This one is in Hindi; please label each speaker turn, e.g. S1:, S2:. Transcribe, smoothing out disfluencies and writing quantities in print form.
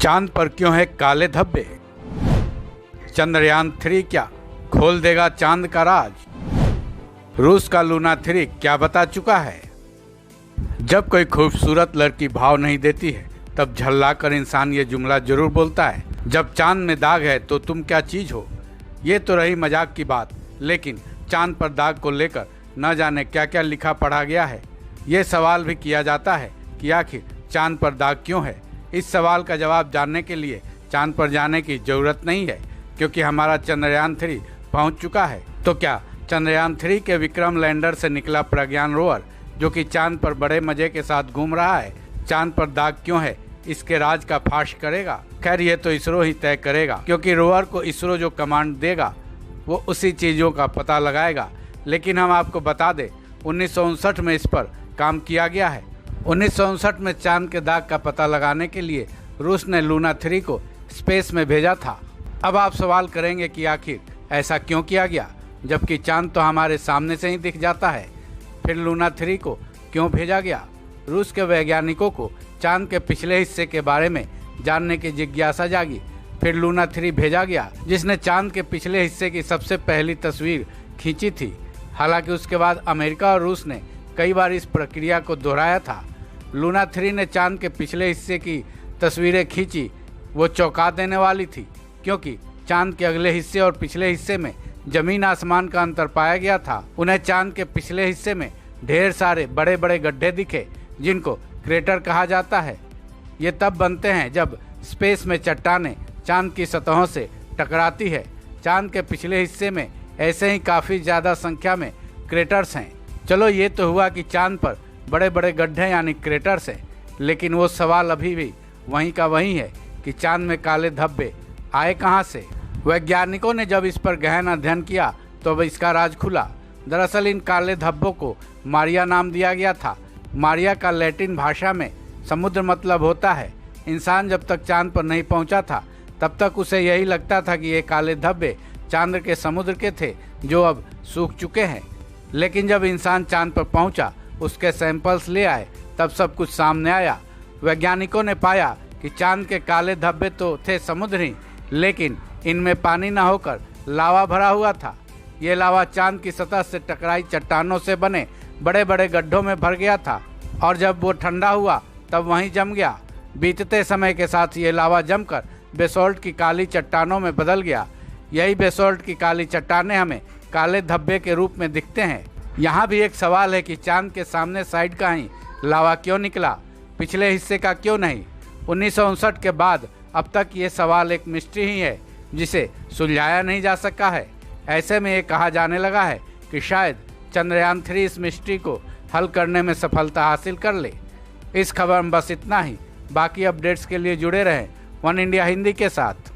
S1: चांद पर क्यों है काले धब्बे? चंद्रयान-3 क्या खोल देगा चांद का राज? रूस का लूना 3 क्या बता चुका है? जब कोई खूबसूरत लड़की भाव नहीं देती है तब झल्लाकर इंसान ये जुमला जरूर बोलता है, जब चांद में दाग है तो तुम क्या चीज हो। ये तो रही मजाक की बात, लेकिन चांद पर दाग को लेकर न जाने क्या क्या लिखा पढ़ा गया है। ये सवाल भी किया जाता है कि आखिर चांद पर दाग क्यों है। इस सवाल का जवाब जानने के लिए चांद पर जाने की जरूरत नहीं है, क्योंकि हमारा चंद्रयान-3 पहुंच चुका है। तो क्या चंद्रयान-3 के विक्रम लैंडर से निकला प्रज्ञान रोवर, जो कि चांद पर बड़े मजे के साथ घूम रहा है, चांद पर दाग क्यों है इसके राज का फाश करेगा? खैर, ये तो इसरो ही तय करेगा, क्योंकि रोवर को इसरो जो कमांड देगा वो उसी चीज़ों का पता लगाएगा। लेकिन हम आपको बता दें, 1959 में इस पर काम किया गया है। 1959 में चांद के दाग का पता लगाने के लिए रूस ने लूना 3 को स्पेस में भेजा था। अब आप सवाल करेंगे कि आखिर ऐसा क्यों किया गया, जबकि चांद तो हमारे सामने से ही दिख जाता है। फिर लूना 3 को क्यों भेजा गया? रूस के वैज्ञानिकों को चांद के पिछले हिस्से के बारे में जानने की जिज्ञासा जागी। फिर लूना 3 भेजा गया, जिसने चांद के पिछले हिस्से की सबसे पहली तस्वीर खींची थी। हालांकि उसके बाद अमेरिका और रूस ने कई बार इस प्रक्रिया को दोहराया था। लूना 3 ने चांद के पिछले हिस्से की तस्वीरें खींची, वो चौंका देने वाली थी, क्योंकि चांद के अगले हिस्से और पिछले हिस्से में जमीन आसमान का अंतर पाया गया था। उन्हें चांद के पिछले हिस्से में ढेर सारे बड़े बड़े गड्ढे दिखे, जिनको क्रेटर कहा जाता है। ये तब बनते हैं जब स्पेस में चट्टानें चांद की सतहों से टकराती है। चांद के पिछले हिस्से में ऐसे ही काफ़ी ज़्यादा संख्या में क्रेटर्स हैं। चलो, ये तो हुआ कि चांद पर बड़े बड़े गड्ढे यानी क्रेटर्स हैं, लेकिन वो सवाल अभी भी वहीं का वहीं है कि चांद में काले धब्बे आए कहाँ से। वैज्ञानिकों ने जब इस पर गहन अध्ययन किया तो अब इसका राज खुला। दरअसल इन काले धब्बों को मारिया नाम दिया गया था। मारिया का लैटिन भाषा में समुद्र मतलब होता है। इंसान जब तक चांद पर नहीं पहुंचा था तब तक उसे यही लगता था कि ये काले धब्बे चांद के समुद्र के थे, जो अब सूख चुके हैं। लेकिन जब इंसान चांद पर पहुंचा, उसके सैंपल्स ले आए, तब सब कुछ सामने आया। वैज्ञानिकों ने पाया कि चांद के काले धब्बे तो थे समुद्र ही, लेकिन इनमें पानी न होकर लावा भरा हुआ था। ये लावा चांद की सतह से टकराई चट्टानों से बने बड़े बड़े गड्ढों में भर गया था, और जब वो ठंडा हुआ तब वहीं जम गया। बीतते समय के साथ ये लावा जमकर बेसोल्ट की काली चट्टानों में बदल गया। यही बेसोल्ट की काली चट्टानें हमें काले धब्बे के रूप में दिखते हैं। यहाँ भी एक सवाल है कि चांद के सामने साइड का ही लावा क्यों निकला, पिछले हिस्से का क्यों नहीं? 1959 के बाद अब तक ये सवाल एक मिस्ट्री ही है, जिसे सुलझाया नहीं जा सका है। ऐसे में ये कहा जाने लगा है कि शायद चंद्रयान-3 इस मिस्ट्री को हल करने में सफलता हासिल कर ले। इस खबर में बस इतना ही। बाकी अपडेट्स के लिए जुड़े रहें वन इंडिया हिंदी के साथ।